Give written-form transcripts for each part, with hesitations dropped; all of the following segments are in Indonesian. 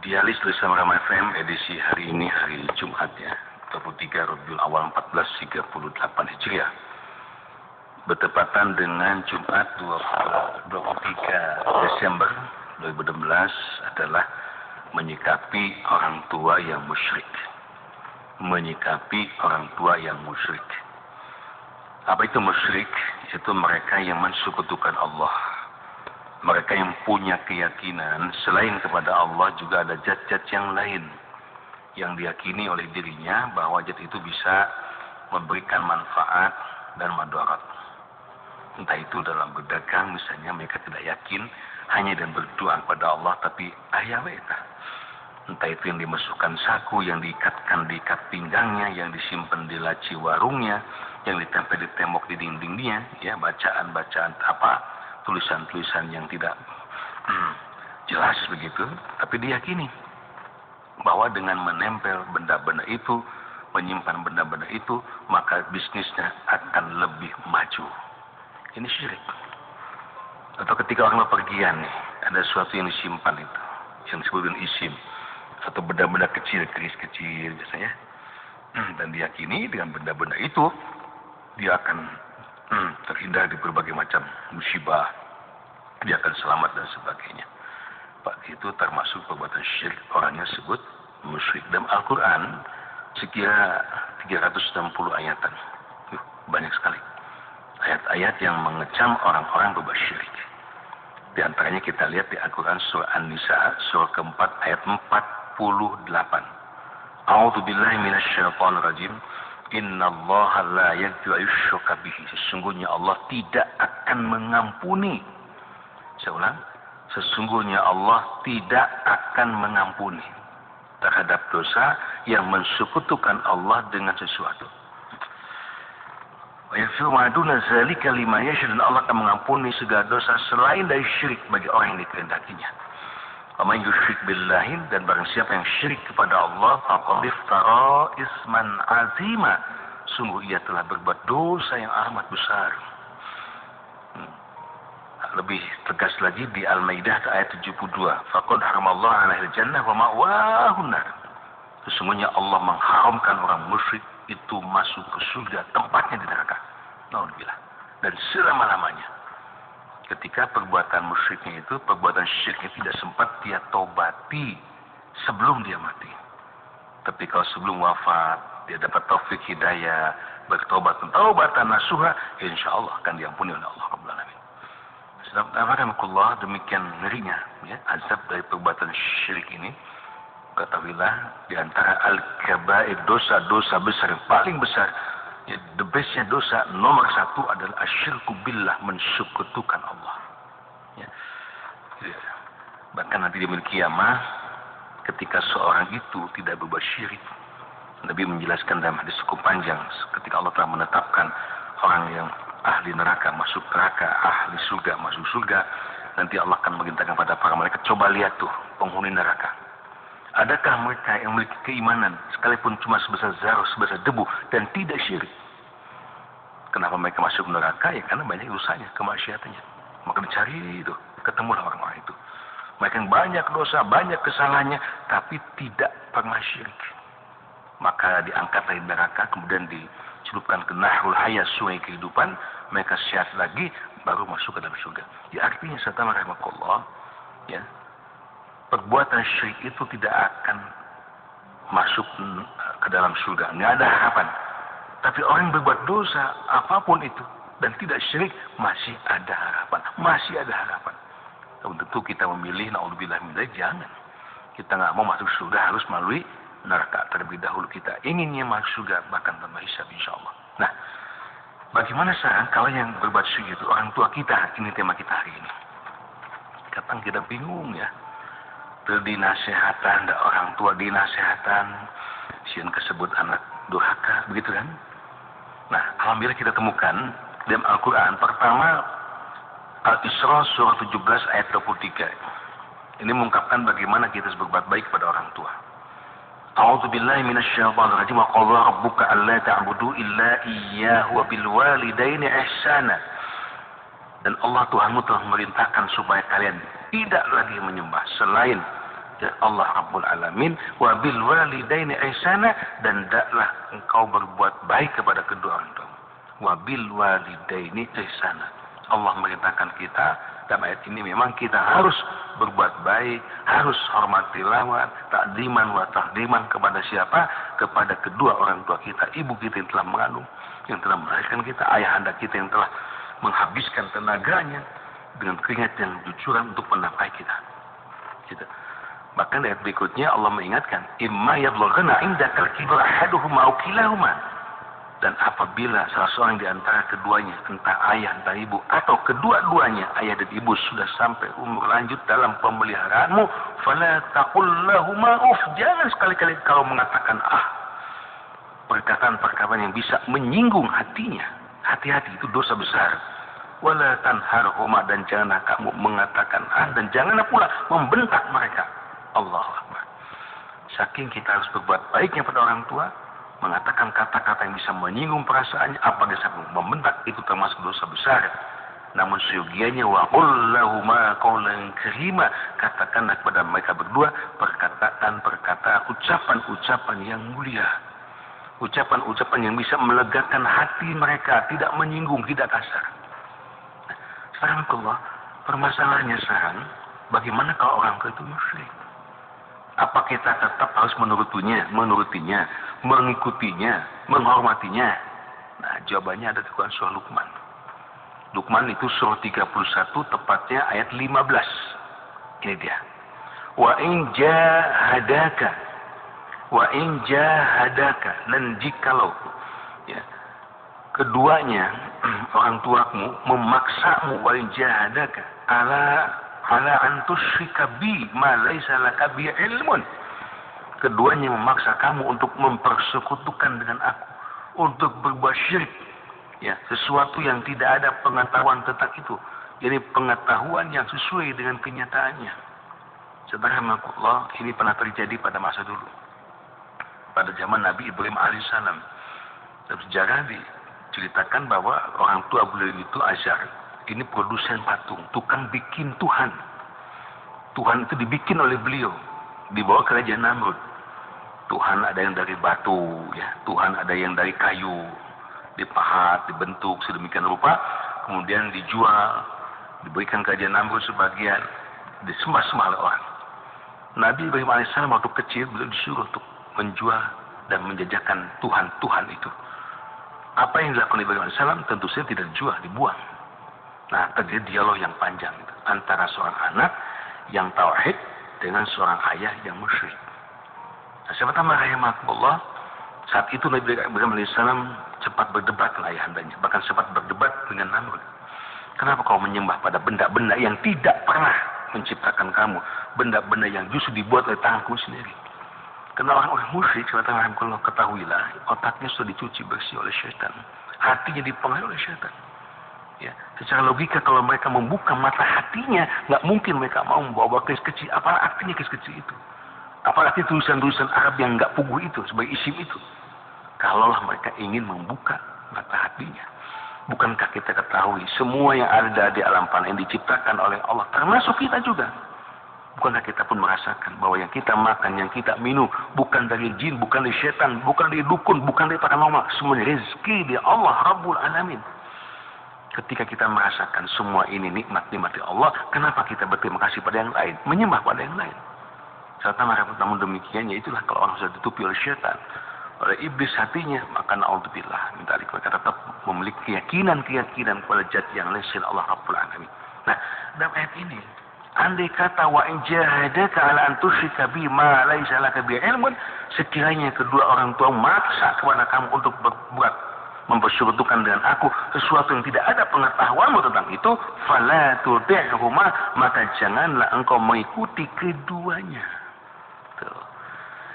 Dialis tulisan Rama FM edisi hari ini, hari Jumat ya, 23 Rabiul Awal 1438 Hijriah. Bertepatan dengan Jumat 23 Desember 2016 adalah menyikapi orang tua yang musyrik. Menyikapi orang tua yang musyrik. Apa itu musyrik? Itu mereka yang mensekutukan Allah. Mereka yang punya keyakinan selain kepada Allah juga ada zat-zat yang lain yang diyakini oleh dirinya bahwa zat itu bisa memberikan manfaat dan madarat. Entah itu dalam berdagang misalnya, mereka tidak yakin hanya dan berdoa kepada Allah, tapi ayah weta. Entah itu yang dimasukkan saku, yang diikatkan di ikat pinggangnya, yang disimpan di laci warungnya, yang ditempel di tembok di dindingnya, ya, bacaan-bacaan apa, tulisan-tulisan yang tidak jelas begitu, tapi diyakini bahwa dengan menempel benda-benda itu, menyimpan benda-benda itu, maka bisnisnya akan lebih maju. Ini syirik. Atau ketika orang bepergian nih, ada sesuatu yang disimpan itu, yang disebut dengan isim, atau benda-benda kecil, keris kecil biasanya, dan diyakini dengan benda-benda itu dia akan terhindar dari berbagai macam musibah, dia akan selamat dan sebagainya. Pak, itu termasuk perbuatan syirik, orangnya sebut musyrik. Dalam Al-Quran sekira 360 ayatan, banyak sekali ayat-ayat yang mengecam orang-orang berbuat syirik. Di antaranya kita lihat di Al-Quran surah An-Nisa surah keempat ayat 48. A'udzu billahi minasyaitonir rajim. Innallaha la yaghfiru yushraka bihi. Sesungguhnya Allah tidak akan mengampuni. Saya ulang, sesungguhnya Allah tidak akan mengampuni terhadap dosa yang mensekutukan Allah dengan sesuatu. Wa yaghfiru ma duna dzalika liman yasha, dan Allah akan mengampuni segala dosa selain dari syirik bagi orang yang dikehendakinya. Wa man yusyrik billahi, dan barang siapa yang syirik kepada Allah, faqad iftara isman azima, sungguh ia telah berbuat dosa yang amat besar. Lebih tegas lagi di Al-Maidah ayat 72, faqad haramallahu 'alal jannah wa ma'wahun nar. Sesungguhnya Allah mengharamkan orang musyrik itu masuk ke surga, tempatnya di neraka. Naudzubillah. Dan selama-lamanya. Ketika perbuatan musyriknya itu, perbuatan syiriknya tidak sempat dia tobati sebelum dia mati. Tapi kalau sebelum wafat, dia dapat taufik hidayah, bertobat, taubatan nasuha, insya Allah akan diampuni oleh Allah Rabbul Alamin. Alhamdulillah, demikian ngerinya ya, azab dari perbuatan syirik ini. Ketahuilah, di antara al-kabair, dosa-dosa besar yang paling besar, ya, the bestnya dosa nomor satu adalah asyirku billah, mensekutukan Allah. Ya. Bahkan nanti di hari kiamat, ketika seorang itu tidak berbuat syirik, Nabi menjelaskan dalam hadis cukup panjang, ketika Allah telah menetapkan orang yang ahli neraka masuk neraka, ahli surga masuk surga, nanti Allah akan memerintahkan pada para malaikat, coba lihat tuh penghuni neraka. Adakah mereka yang memiliki keimanan sekalipun cuma sebesar zarah, sebesar debu, dan tidak syirik? Kenapa mereka masuk neraka? Ya karena banyak dosanya, kemaksiatannya. Maka dicari itu, ketemulah orang-orang itu. Mereka yang banyak dosa, banyak kesalahannya, tapi tidak pernah syirik. Maka diangkat dari neraka, kemudian dicelupkan ke Nahrul Hayat, sungai kehidupan. Mereka sehat lagi, baru masuk ke dalam surga. Ya artinya, sahabat rahimakumullah, ya, perbuatan syirik itu tidak akan masuk ke dalam surga. Nggak ada harapan. Tapi orang yang berbuat dosa, apapun itu, dan tidak syirik, masih ada harapan. Masih ada harapan. Tentu kita memilih, na'udzubillah min dzalik, jangan. Kita nggak mau masuk surga, harus melalui neraka terlebih dahulu. Kita inginnya masuk surga, bahkan tanpa hisab, insya Allah. Nah, bagaimana sekarang kalau yang berbuat syirik itu orang tua kita? Ini tema kita hari ini. Kadang kita bingung ya. Dinasehatan, orang tua dinasehatan, sian kesebut anak durhaka, begitu kan? Nah, alhamdulillah kita temukan dalam Al-Quran, pertama Al-Isra surah 17 ayat 23. Ini mengungkapkan bagaimana kita harus berbuat baik pada orang tua. A'udzu billahi minasyaitonir rajim. Wa qala rabbuka alla ta'budu illa iyyahu wa bil walidaini ihsana. Dan Allah Tuhanmu telah memerintahkan supaya kalian tidak lagi menyembah selain ya Allah Rabbul Alamin, wa bil walidaini ihsana, dan hendaklah engkau berbuat baik kepada kedua orang tua. Wa bil walidaini ihsana. Allah merintahkan kita dalam ayat ini memang kita harus berbuat baik, harus hormati lawan, takdiman wa tahdiman kepada siapa? Kepada kedua orang tua kita, ibu kita yang telah mengandung, yang telah melahirkan kita, ayahanda kita yang telah menghabiskan tenaganya dengan keringat yang jujuran untuk menafkahi kita. Gitu. Bahkan ayat berikutnya Allah mengingatkan, imma yablughanna indakal kibra ahaduhuma aw kilahuma. Dan apabila salah seorang di antara keduanya, entah ayah entah ibu, atau kedua-duanya ayah dan ibu sudah sampai umur lanjut dalam pemeliharaanmu, fala taqul lahuma uff, jangan sekali-kali kalau mengatakan perkataan-perkataan yang bisa menyinggung hatinya. Hati-hati, itu dosa besar. Wala tanharhuma, dan janganlah kamu mengatakan dan janganlah pula membentak mereka. Allahu Akbar. Saking kita harus berbuat baiknya pada orang tua, mengatakan kata-kata yang bisa menyinggung perasaannya, apalagi sampai membentak, itu termasuk dosa besar. Namun seyogianya wa qul lahuma qawlan karima, katakanlah kepada mereka berdua perkataan-perkataan, ucapan-ucapan yang mulia. Ucapan-ucapan yang bisa melegakan hati mereka, tidak menyinggung, tidak kasar. Sekarang Allah, permasalahannya sekarang, bagaimana kalau orang tua itu musyrik? Apa kita tetap harus menurutinya, mengikutinya, menghormatinya? Nah, jawabannya ada di Quran surah Luqman. Luqman itu surah 31, tepatnya ayat 15. Ini dia. Wa in jahadaka, dan jikalau ya, keduanya orang tuamu memaksamu, wa in jahadaka ala an tusyrika bi ma laisa laka bi ilmun, keduanya memaksa kamu untuk mempersekutukan dengan aku, untuk berbuat syirik, ya, sesuatu yang tidak ada pengetahuan tentang itu, jadi pengetahuan yang sesuai dengan kenyataannya. Subhanallah, ini pernah terjadi pada masa dulu, pada zaman Nabi Ibrahim alaihissalam. Dalam sejarah diceritakan bahwa orang tua beliau itu Azar, ini produsen patung, tukang bikin Tuhan. Tuhan itu dibikin oleh beliau, dibawa ke kerajaan Namrud. Tuhan ada yang dari batu, ya, Tuhan ada yang dari kayu, dipahat, dibentuk sedemikian rupa, kemudian dijual, diberikan kerajaan Namrud sebagian, disembah-sembah oleh orang. Nabi Ibrahim alaihissalam waktu kecil beliau disuruh untuk menjual dan menjajakan Tuhan-Tuhan itu. Apa yang dilakukan Ibrahim alaihissalam? Tentu saja tidak dijual, dibuang. Nah, terjadi dialog yang panjang itu, antara seorang anak yang tauhid dengan seorang ayah yang musyrik. Nah, sahabat rahimahullah, saat itu Nabi Ibrahim alaihissalam cepat berdebat dengan ayahandanya, bahkan sempat berdebat dengan Namrud. Kenapa kau menyembah pada benda-benda yang tidak pernah menciptakan kamu, benda-benda yang justru dibuat oleh tanganku sendiri? Karena orang-orang musyrik, sahabat rahimahullah, ketahuilah, otaknya sudah dicuci bersih oleh syaitan, hatinya dipengaruhi oleh syaitan. Ya, secara logika kalau mereka membuka mata hatinya, nggak mungkin mereka mau membawa keris kecil. Apa artinya keris kecil itu? Apa arti tulisan-tulisan Arab yang nggak puguh itu sebagai isim itu? Kalaulah mereka ingin membuka mata hatinya, bukankah kita ketahui semua yang ada di alam fana yang diciptakan oleh Allah, termasuk kita juga? Bukankah kita pun merasakan bahwa yang kita makan, yang kita minum, bukan dari jin, bukan dari setan, bukan dari dukun, bukan dari paranormal, semuanya rezeki dari Allah Rabbul Alamin. Ketika kita merasakan semua ini nikmat-nikmat Allah, kenapa kita berterima kasih pada yang lain, menyembah pada yang lain? Namun demikiannya, itulah kalau orang sudah ditutupi oleh syaitan, oleh iblis hatinya, maka na'udzubillah, minta mereka tetap memiliki keyakinan kepada zat yang lain selain Allah Rabbul Alamin. Nah, dalam ayat ini, andai kata wa in jahadaka ala an tusyrika bi ma laisa laka bi ilmun, sekiranya kedua orang tua memaksa kepada kamu untuk berbuat mempersekutukan dengan aku sesuatu yang tidak ada pengetahuanmu tentang itu, fala tuti'huma, maka janganlah engkau mengikuti keduanya.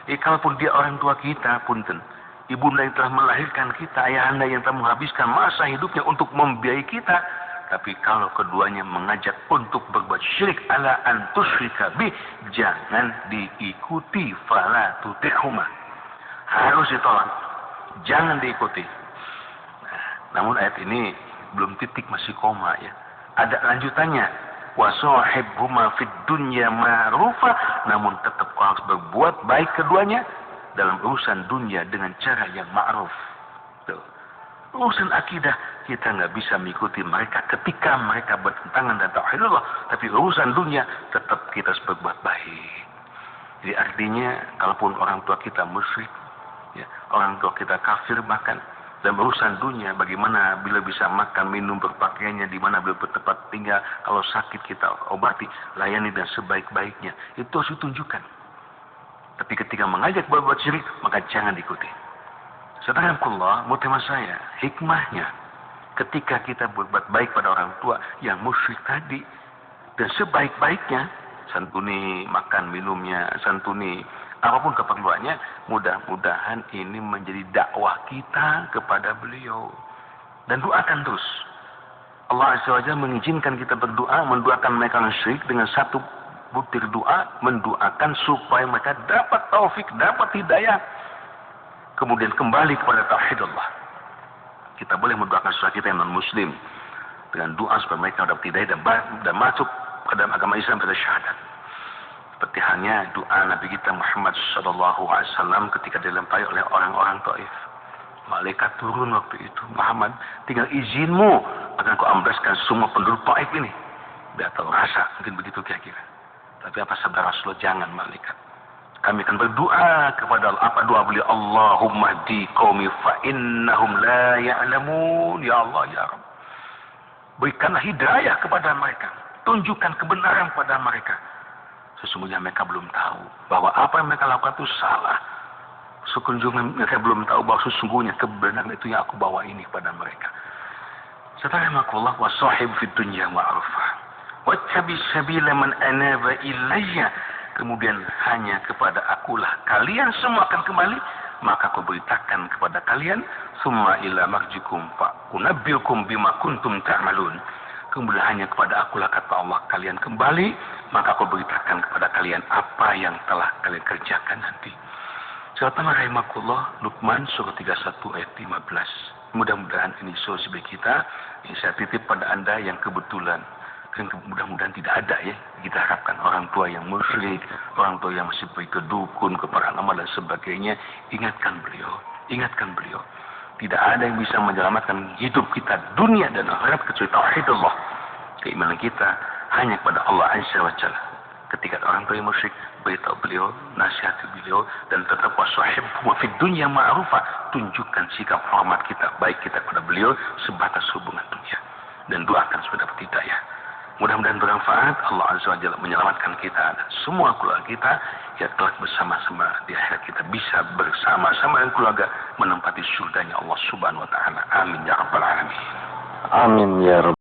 Kalaupun dia orang tua kita, punten, ibunda yang telah melahirkan kita, ayahanda yang telah menghabiskan masa hidupnya untuk membiayai kita, tapi kalau keduanya mengajak untuk berbuat syirik, ala an tusyrika bi, jangan diikuti, fala tuti'huma, harus ditolak, jangan diikuti. Namun ayat ini belum titik, masih koma, ya. Ada lanjutannya. wa sahibhuma fid dunya ma'rufa, namun tetap kau harus berbuat baik keduanya dalam urusan dunia dengan cara yang ma'ruf. Tuh. Urusan akidah kita nggak bisa mengikuti mereka ketika mereka bertentangan dengan tauhidullah, tapi urusan dunia tetap kita harus berbuat baik. Jadi artinya kalaupun orang tua kita musyrik, ya, orang tua kita kafir, bahkan dalam urusan dunia, bagaimana bila bisa makan, minum, berpakaiannya, di mana beliau bertempat tinggal, kalau sakit kita obati, layani dan sebaik-baiknya, itu harus ditunjukkan. Tapi ketika mengajak berbuat syirik, maka jangan diikuti. Saudarakullah, mutema saya, hikmahnya ketika kita berbuat baik pada orang tua yang musyrik tadi, dan sebaik-baiknya, santuni makan minumnya, santuni apapun keperluannya, mudah-mudahan ini menjadi dakwah kita kepada beliau. Dan doakan terus. Allah Azza wa Jalla mengizinkan kita berdoa, mendoakan mereka yang syirik dengan satu butir doa, mendoakan supaya mereka dapat taufik, dapat hidayah, kemudian kembali kepada tauhid Allah. Kita boleh mendoakan saudara kita yang non-muslim dengan doa supaya mereka dapat hidayah dan masuk ke dalam agama Islam pada syahadat. Seperti halnya doa Nabi kita Muhammad SAW ketika dilempari oleh orang-orang Taif. Malaikat turun waktu itu, Muhammad, tinggal izinmu akan kau ambraskan semua penduduk Taif ini. Biar tahu rasa, mungkin begitu kira-kira. Tapi apa sabda Rasulullah? Jangan malaikat. Kami akan berdoa kepada Allah. Apa doa beliau? Allahumma hdi qaumi fa innahum la ya'lamun. Ya Allah, ya Rabb, berikanlah hidayah kepada mereka. Tunjukkan kebenaran kepada mereka. Sesungguhnya mereka belum tahu bahwa apa yang mereka lakukan itu salah. Sesungguhnya mereka belum tahu bahwa sesungguhnya kebenaran itu yang aku bawa ini kepada mereka. Satarahimakullah wa sahib fid dunya ma'rufa. Wattabi sabila man anaba ilayya. Kemudian hanya kepada akulah kalian semua akan kembali, maka aku beritakan kepada kalian, summa ila marjikum fa unabbiukum bima kuntum ta'malun. Kemudian hanya kepada akulah, kata Allah, kalian kembali, maka aku beritakan kepada kalian apa yang telah kalian kerjakan nanti. Sahabat rahimakumullah, Luqman surah 31 ayat 15. Mudah-mudahan ini solusi bagi kita. Ini saya titip pada Anda yang kebetulan, dan mudah-mudahan tidak ada ya. Kita harapkan orang tua yang musyrik, orang tua yang masih pergi ke dukun, ke paranormal dan sebagainya, ingatkan beliau. Tidak ada yang bisa menyelamatkan hidup kita dunia dan akhirat kecuali tauhidullah. Keimanan kita hanya kepada Allah Azza wa Jalla. Ketika orang tua yang musyrik, beritahu beliau, nasihati beliau, dan tetap wasahibhum fid dunya ma'rufa. Tunjukkan sikap hormat kita, baik kita kepada beliau sebatas hubungan dunia, dan doakan supaya dapat hidayah. Mudah-mudahan bermanfaat. Allah Azza wa Jalla menyelamatkan kita dan semua keluarga kita, ya kelak bersama-sama di akhirat kita bisa bersama-sama dengan keluarga menempati surganya Allah Subhanahu wa taala. Amin ya rabbal alamin. Amin ya rabbal